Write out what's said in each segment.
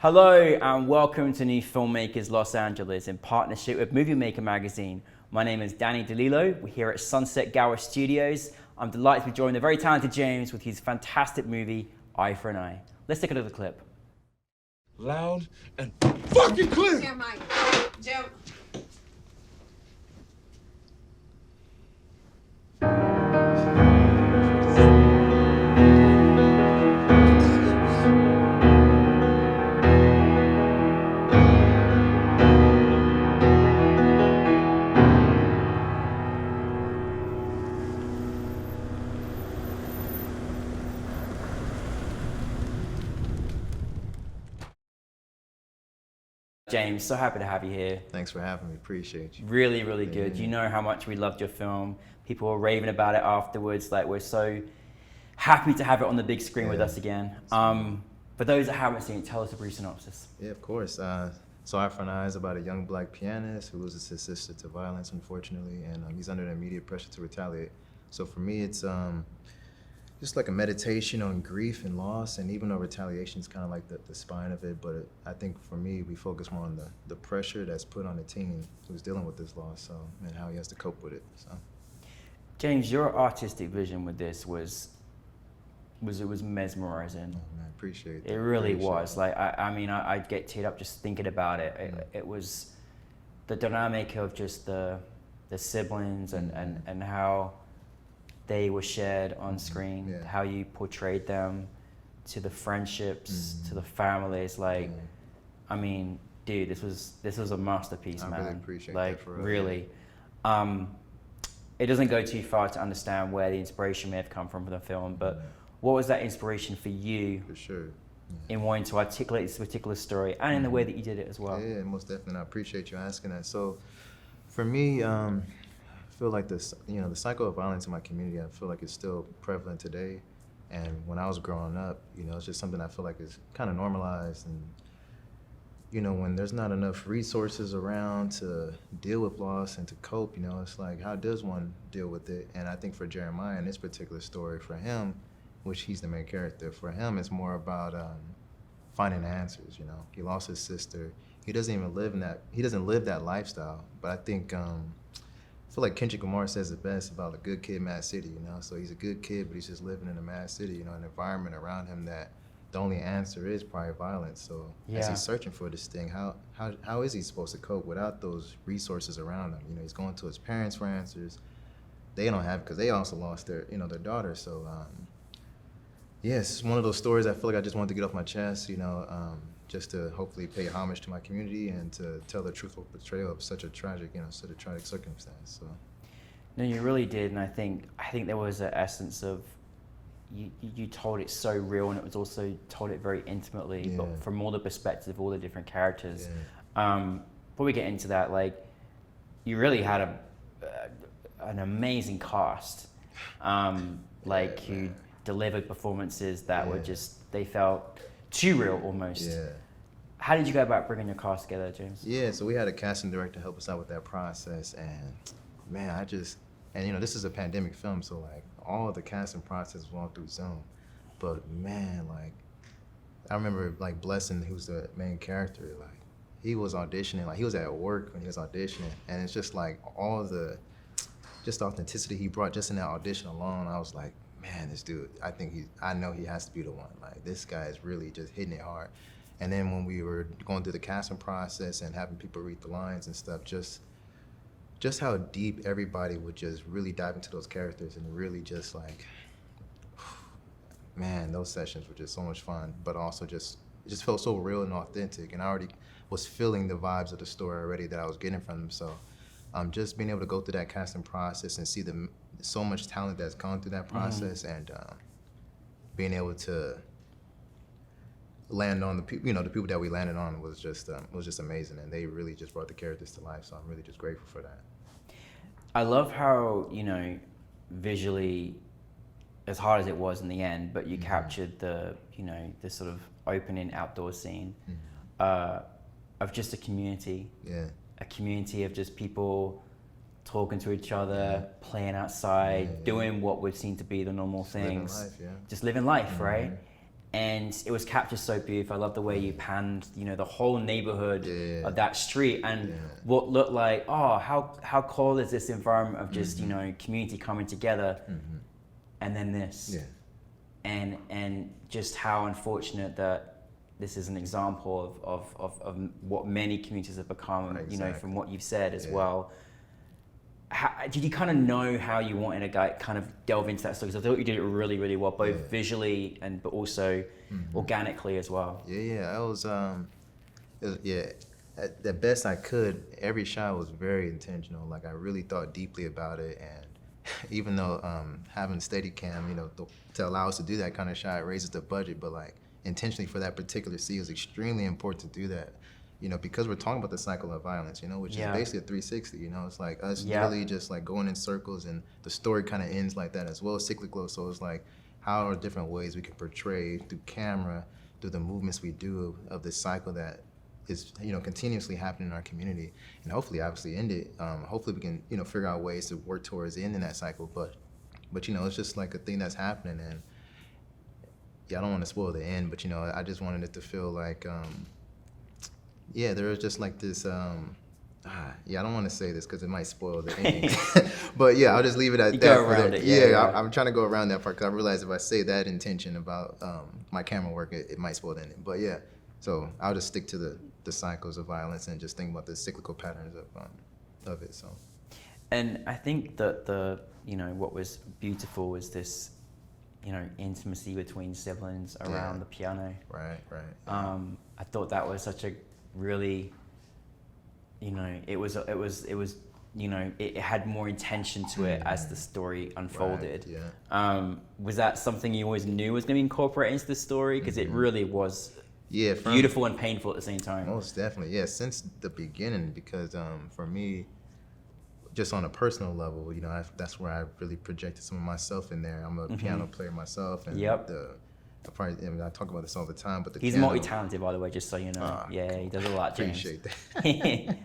Hello and welcome to NewFilmmakers Los Angeles in partnership with Movie Maker magazine. My name is Danny DeLillo. We're here at Sunset Gower Studios. I'm delighted to be joined the very talented James with his fantastic movie, Eye for an Eye. Let's take a look at the clip. Loud and fucking clear! Jim, Mike. Jim. James, so happy to have you here. Thanks for having me. Appreciate you. Really, really good. You know how much we loved your film. People were raving about it afterwards. Like, we're so happy to have it on the big screen with us again. For those that haven't seen it, tell us a brief synopsis. Yeah, of course. So Eye for an Eye is about a young black pianist who loses his sister to violence, unfortunately, and he's under the immediate pressure to retaliate. So for me, it's just like a meditation on grief and loss, and even though retaliation is kind of like the spine of it, but I think for me, we focus more on the pressure that's put on a teen who's dealing with this loss, and how he has to cope with it. So, James, your artistic vision with this was mesmerizing. oh, man, I appreciate that. It really Appreciate was. it. Like, I get teared up just thinking about it. It was the dynamic of just the siblings and how they were shared on screen, how you portrayed them, to the friendships, to the families. Like, I mean, dude, this was a masterpiece, man. I really appreciate like, that for real. Really. It doesn't go too far to understand where the inspiration may have come from for the film, but what was that inspiration for you? For sure. In wanting to articulate this particular story and in the way that you did it as well? Yeah, most definitely. I appreciate you asking that. So, for me, I feel like this, the cycle of violence in my community, I feel like it's still prevalent today. And when I was growing up, it's just something I feel like is kind of normalized. And, when there's not enough resources around to deal with loss and to cope, it's like, how does one deal with it? And I think for Jeremiah in this particular story, for him, which he's the main character, for him, it's more about finding answers, He lost his sister. He doesn't live that lifestyle. But I think, I feel like Kendrick Lamar says it best about a good kid, mad city, So he's a good kid, but he's just living in a mad city, an environment around him that the only answer is probably violence. So as he's searching for this thing, how is he supposed to cope without those resources around him? He's going to his parents for answers. They don't have it because they also lost their daughter. So yes, it's one of those stories I feel like I just wanted to get off my chest, just to hopefully pay homage to my community and to tell the truthful portrayal of such a tragic circumstance. So. No, you really did, and I think there was an essence of you told it so real, and it was also told it very intimately, but from all the perspective of all the different characters. Before we get into that, like, you really had an amazing cast, who delivered performances that were just, they felt too real almost. Yeah. How did you go about bringing your cast together, James? Yeah, so we had a casting director help us out with that process, and man, this is a pandemic film, so like all the casting process was all through Zoom. But man, like, I remember like Blessing, who's the main character, like he was auditioning, like he was at work when he was auditioning, and it's just like all the authenticity he brought just in that audition alone. I was like, man, this dude, I know he has to be the one. Like, this guy is really just hitting it hard. And then when we were going through the casting process and having people read the lines and stuff, just how deep everybody would just really dive into those characters and really just like, man, those sessions were just so much fun, but also it just felt so real and authentic. And I already was feeling the vibes of the story already that I was getting from them. So just being able to go through that casting process and see so much talent that's gone through that process, and being able to land on the people that we landed on was just amazing, and they really just brought the characters to life. So I'm really just grateful for that. I love how visually, as hard as it was in the end, but you captured the sort of opening outdoor scene of just a community. Yeah. A community of just people talking to each other, playing outside, doing what would seem to be the normal things. Living life, just living life, right? and it was captured so beautiful. I love the way you panned, you know, the whole neighborhood of that street, and what looked like, oh, how cool is this environment of just, you know, community coming together, and then this, and just how unfortunate that this is an example of what many communities have become, you know, from what you've said as well. Did you kind of know how you wanted to kind of delve into that stuff? Because I thought you did it really, really well, both visually and but also organically as well. I was, at the best I could. Every shot was very intentional. Like, I really thought deeply about it, and even though having Steadicam, you know, to allow us to do that kind of shot raises the budget, but like intentionally for that particular scene, it was extremely important to do that. You know, because we're talking about the cycle of violence, you know, which is basically a 360, you know, it's like us literally just like going in circles, and the story kind of ends like that as well, cyclical. So it's like, how are different ways we can portray through camera, through the movements we do of this cycle that is, you know, continuously happening in our community, and hopefully obviously end it. Hopefully we can, you know, figure out ways to work towards ending that cycle, but you know, it's just like a thing that's happening, and I don't want to spoil the end, but you know, I just wanted it to feel like, there was just like this, I don't want to say this because it might spoil the ending. But yeah, I'll just leave it at you that. Go around it, I'm trying to go around that part because I realized if I say that intention about my camera work, it might spoil the ending. But yeah, so I'll just stick to the cycles of violence and just think about the cyclical patterns of it. So. And I think that you know, what was beautiful was this, you know, intimacy between siblings around the piano. Right. I thought that was such a really, you know, it was, you know, it had more intention to it as the story unfolded. Was that something you always knew was going to be incorporated into the story? Because it really was beautiful and painful at the same time. Most definitely, since the beginning, because for me, just on a personal level, you know, that's where I really projected some of myself in there. I'm a piano player myself, and I talk about this all the time, but he's multi-talented, by the way, just so you know. He does a lot, James. Appreciate that.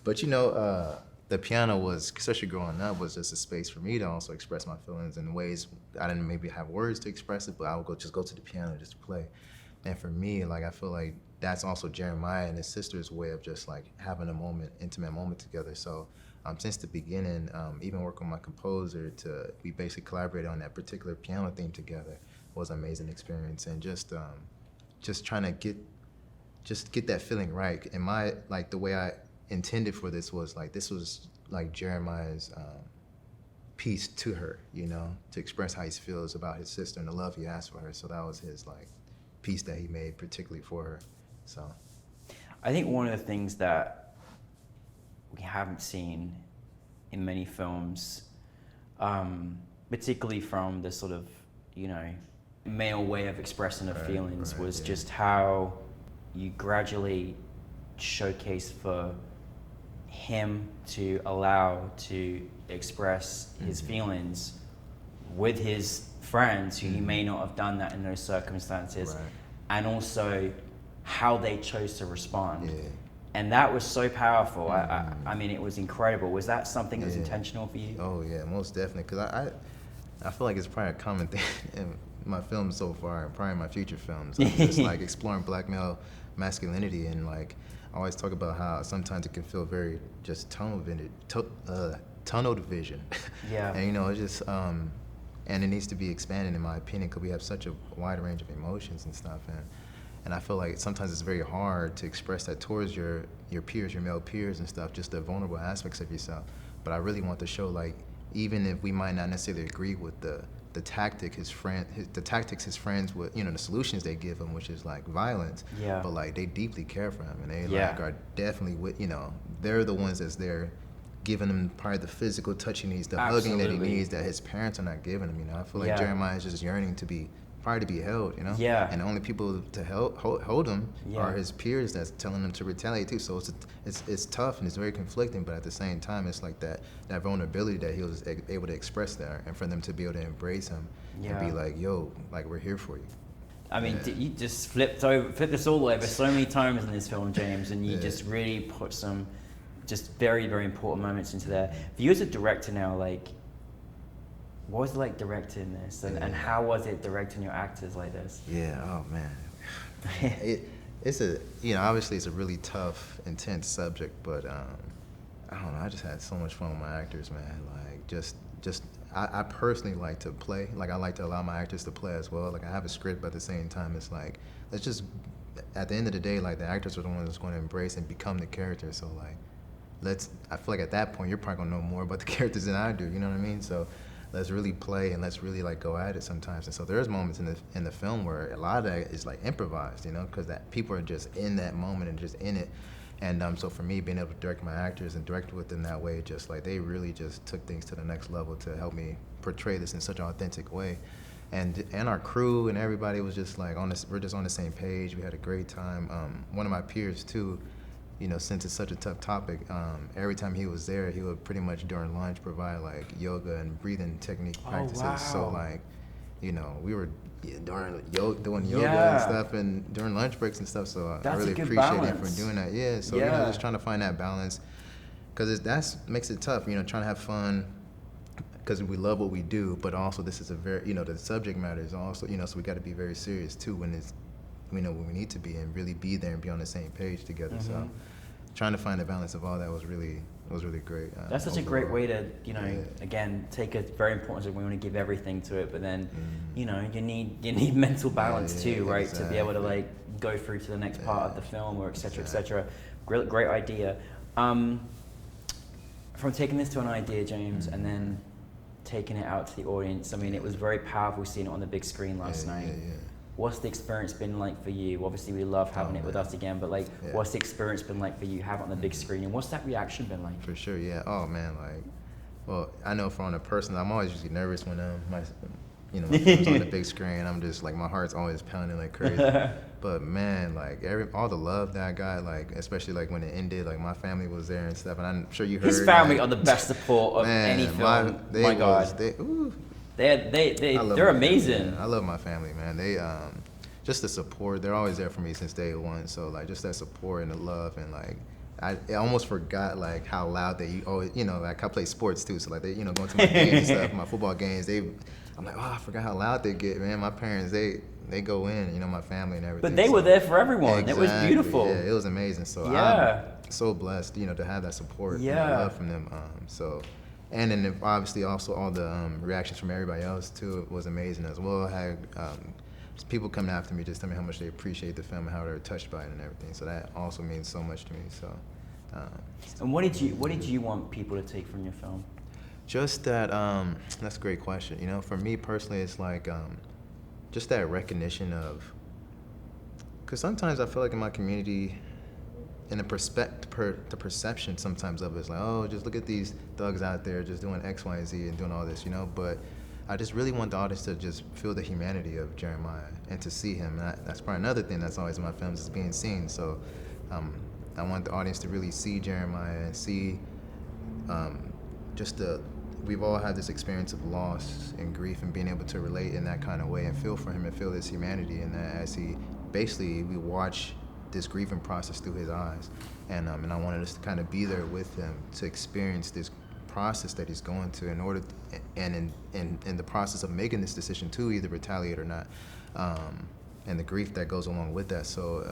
But you know, the piano was, especially growing up, was just a space for me to also express my feelings in ways I didn't maybe have words to express it, but I would go to the piano just to play. And for me, like, I feel like that's also Jeremiah and his sister's way of just like having a intimate moment together. So since the beginning, even working with my composer, we basically collaborated on that particular piano theme together. Was an amazing experience, and just trying to get that feeling right. And the way I intended for this was like Jeremiah's piece to her, you know, to express how he feels about his sister and the love he has for her. So that was his like piece that he made particularly for her. So I think one of the things that we haven't seen in many films, particularly from the sort of, you know, male way of expressing her feelings, was just how you gradually showcase for him to allow to express his feelings with his friends who he may not have done that in those circumstances, and also how they chose to respond. And that was so powerful. I mean, it was incredible. Was that something that was intentional for you? Oh yeah, most definitely. Because I feel like it's probably a common thing in my films so far, and probably my future films. I'm just like exploring black male masculinity, and like I always talk about how sometimes it can feel very just tunnel division. And you know, it's just and it needs to be expanded in my opinion, because we have such a wide range of emotions and stuff, and I feel like sometimes it's very hard to express that towards your peers, your male peers and stuff, just the vulnerable aspects of yourself. But I really want to show, like, even if we might not necessarily agree with the tactics his friends would, you know, the solutions they give him, which is like violence, but like they deeply care for him, and they like are definitely with, you know, they're the ones that's there giving him probably the physical touch he needs, the hugging that he needs that his parents are not giving him, you know. I feel like Jeremiah is just yearning to be held, you know? And the only people to hold him are his peers that's telling him to retaliate too. So it's tough and it's very conflicting, but at the same time, it's like that vulnerability that he was able to express there, and for them to be able to embrace him and be like, yo, like, we're here for you. I mean, you just flipped us all over so many times in this film, James, and you just really put some just very, very important moments into there. For you as a director now, like, What was it like directing this, and how was it directing your actors like this? Yeah, oh man. It's a, obviously it's a really tough, intense subject, but I don't know, I just had so much fun with my actors, man. Like, I personally like to play. Like, I like to allow my actors to play as well. Like, I have a script, but at the same time, it's like, let's just, at the end of the day, like, the actors are the ones that's going to embrace and become the character. So, like, I feel like at that point, you're probably going to know more about the characters than I do, you know what I mean? So, let's really play and let's really, like, go at it sometimes. And so there's moments in the film where a lot of that is, like, improvised, because that people are just in that moment and just in it. And so for me, being able to direct my actors and direct with them that way, just like they really just took things to the next level to help me portray this in such an authentic way. And our crew and everybody was just like we're just on the same page. We had a great time. One of my peers too, since it's such a tough topic, every time he was there, he would pretty much during lunch provide like yoga and breathing technique practices. Wow. So like, we were doing yoga and stuff, and during lunch breaks and stuff. So I really appreciate him for doing that. Yeah. So just trying to find that balance, because that makes it tough. Trying to have fun, because we love what we do, but also this is a very, the subject matter is also, so we got to be very serious too when it's, when we need to be, and really be there and be on the same page together. Mm-hmm. So trying to find the balance of all that was really great. That's such a great way to, again, take a very important subject. We want to give everything to it, but then, you need mental balance too, right? Exactly. To be able to like go through to the next part of the film, or et cetera, et cetera. Great idea. From taking this to an idea, James, and then taking it out to the audience, I mean, it was very powerful seeing it on the big screen last night. What's the experience been like for you? Obviously, we love having it with us again, but like, what's the experience been like for you, having it on the big screen, and what's that reaction been like? For sure, yeah. Oh man, like, well, I know from a person, I'm always usually nervous when my film's on the big screen. I'm just like, my heart's always pounding like crazy. But man, like all the love that I got, like especially like when it ended, like my family was there and stuff, and I'm sure you heard. His family are the best support of any film. My God. They're amazing. I love my family, man. They just the support. They're always there for me since day one. So like just that support and the love, and like I almost forgot like how loud they always, like I play sports too. So like they, going to my games and stuff, my football games. I'm like, I forgot how loud they get, man. My parents, they go in, my family and everything. But they were there for everyone. Exactly. It was beautiful. Yeah, it was amazing. So I'm so blessed, to have that support and love from them. And then obviously also all the reactions from everybody else too was amazing as well. I had just people coming after me just telling me how much they appreciate the film and how they're touched by it and everything. So that also means so much to me. So. And what did you want people to take from your film? Just that, that's a great question. For me personally, it's like just that recognition of, because sometimes I feel like in my community, and the perception sometimes of it is like, oh, just look at these thugs out there just doing X, Y, and Z and doing all this, But I just really want the audience to just feel the humanity of Jeremiah and to see him. And that's probably another thing that's always in my films, is being seen. So I want the audience to really see Jeremiah and see we've all had this experience of loss and grief, and being able to relate in that kind of way and feel for him and feel his humanity, and that as we watch this grieving process through his eyes, and I wanted us to kind of be there with him to experience this process that he's going to in the process of making this decision to either retaliate or not, and the grief that goes along with that. So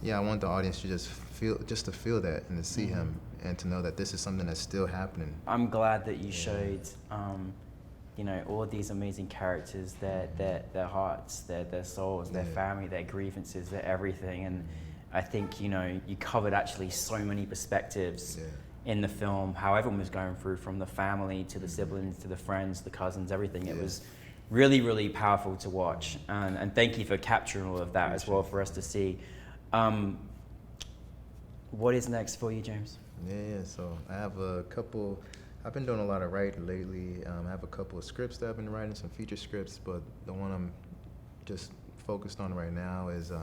I want the audience to just to feel that and to see him and to know that this is something that's still happening. I'm glad that you showed all of these amazing characters, their hearts, their souls, their family, their grievances, their everything. And I think, you covered actually so many perspectives in the film, how everyone was going through, from the family to the siblings to the friends, the cousins, everything. It was really, really powerful to watch. And thank you for capturing all of that as well for us to see. What is next for you, James? So I have I've been doing a lot of writing lately. I have a couple of scripts that I've been writing, some feature scripts, but the one I'm just focused on right now is,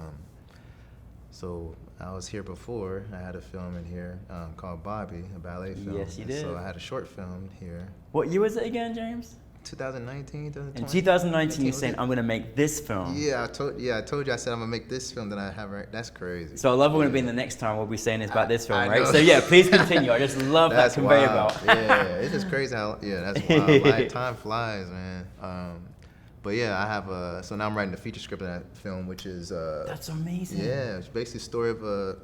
so I was here before. I had a film in here called Bobby, a ballet film. Yes, you did. So I had a short film here. What year was it again, James? 2019, 2020. In 2019, you saying, I'm going to make this film. Yeah, I told you. I said I'm gonna make this film that I have. Right, that's crazy. So I love when it be in the next time we'll be saying it's about this film, I right? know. So yeah, please continue. I just love that conveyor belt. Yeah, it's just crazy how. Yeah, that's wild. Like, time flies, man. But yeah, I have so now I'm writing the feature script of that film, which is That's amazing. yeah, it's basically the story of a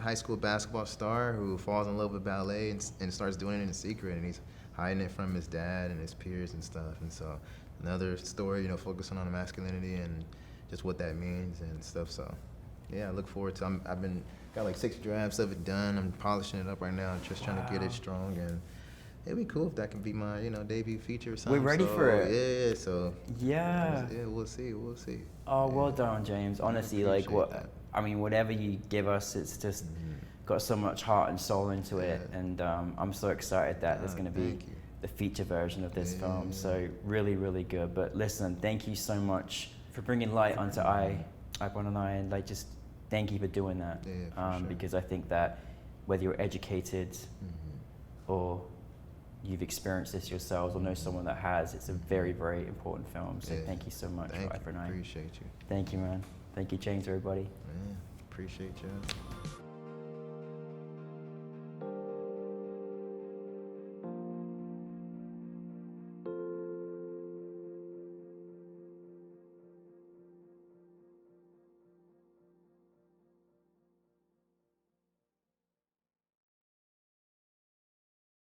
high school basketball star who falls in love with ballet and starts doing it in secret, and he's hiding it from his dad and his peers and stuff. And so another story, you know, focusing on the masculinity and just what that means and stuff. So yeah, I look forward to. I've been got like 6 drafts of it done. I'm polishing it up right now, just trying to get it strong, and it'd be cool if that can be my, you know, debut feature or something. We're ready for it. Yeah, so yeah, we'll see. Oh, well done, James. Honestly, like I mean, whatever you give us, it's just got so much heart and soul into it, and I'm so excited that there's going to be the feature version of this film. So really, really good. But listen, thank you so much for bringing light onto I, and like just thank you for doing that. Yeah, for sure. Because I think that whether you're educated or you've experienced this yourselves or know someone that has, it's a very, very important film. So thank you so much for I. Appreciate you. Thank you, man. Thank you, James, everybody. Man, appreciate you.